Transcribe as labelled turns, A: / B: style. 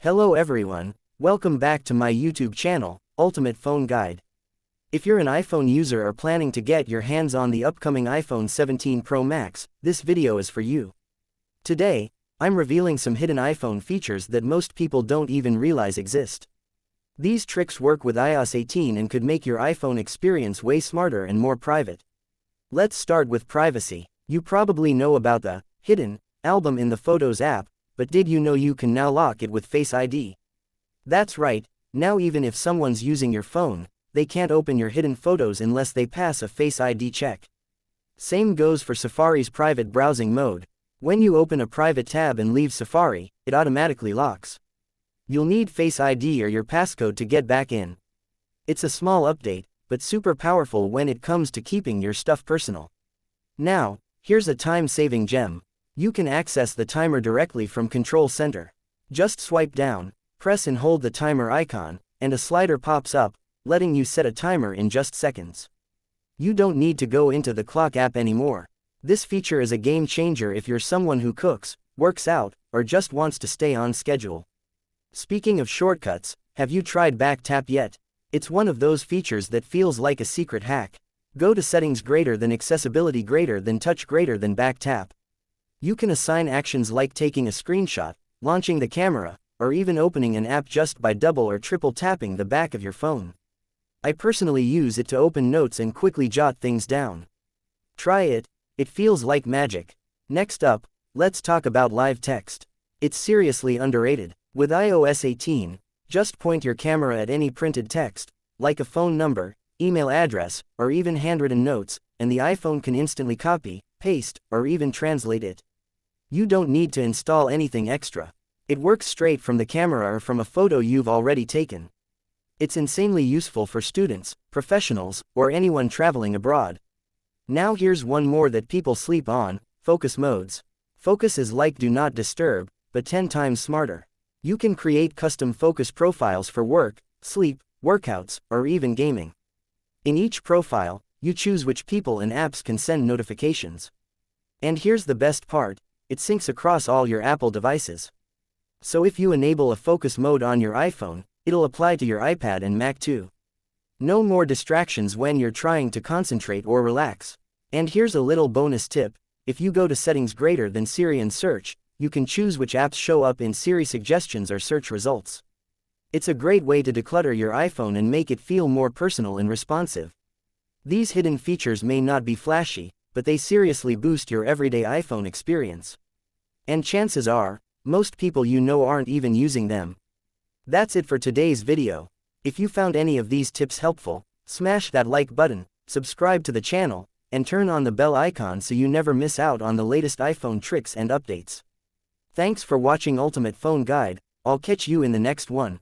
A: Hello everyone, welcome back to my YouTube channel, Ultimate Phone Guide. If you're an iPhone user or planning to get your hands on the upcoming iPhone 17 Pro Max, this video is for you. Today, I'm revealing some hidden iPhone features that most people don't even realize exist. These tricks work with iOS 18 and could make your iPhone experience way smarter and more private. Let's start with privacy. You probably know about the hidden album in the Photos app, but did you know you can now lock it with Face ID? That's right, now even if someone's using your phone, they can't open your hidden photos unless they pass a Face ID check. Same goes for Safari's private browsing mode. When you open a private tab and leave Safari, it automatically locks. You'll need Face ID or your passcode to get back in. It's a small update, but super powerful when it comes to keeping your stuff personal. Now, here's a time-saving gem. You can access the timer directly from Control Center. Just swipe down, press and hold the timer icon, and a slider pops up, letting you set a timer in just seconds. You don't need to go into the clock app anymore. This feature is a game changer if you're someone who cooks, works out, or just wants to stay on schedule. Speaking of shortcuts, have you tried Back Tap yet? It's one of those features that feels like a secret hack. Go to Settings greater than Accessibility greater than Touch greater than Back Tap. You can assign actions like taking a screenshot, launching the camera, or even opening an app just by double or triple tapping the back of your phone. I personally use it to open notes and quickly jot things down. Try it, it feels like magic. Next up, let's talk about live text. It's seriously underrated. With iOS 18, just point your camera at any printed text, like a phone number, email address, or even handwritten notes, and the iPhone can instantly copy, paste, or even translate it. You don't need to install anything extra. It works straight from the camera or from a photo you've already taken. It's insanely useful for students, professionals, or anyone traveling abroad. Now here's one more that people sleep on: focus modes. Focus is like Do Not Disturb, but 10 times smarter. You can create custom focus profiles for work, sleep, workouts, or even gaming. In each profile, you choose which people and apps can send notifications. And here's the best part: it syncs across all your Apple devices. So if you enable a focus mode on your iPhone, it'll apply to your iPad and Mac too. No more distractions when you're trying to concentrate or relax. And here's a little bonus tip: if you go to Settings greater than Siri and search, you can choose which apps show up in Siri suggestions or search results. It's a great way to declutter your iPhone and make it feel more personal and responsive. These hidden features may not be flashy, but they seriously boost your everyday iPhone experience. And chances are, most people you know aren't even using them. That's it for today's video. If you found any of these tips helpful, smash that like button, subscribe to the channel, and turn on the bell icon so you never miss out on the latest iPhone tricks and updates. Thanks for watching Ultimate Phone Guide. I'll catch you in the next one.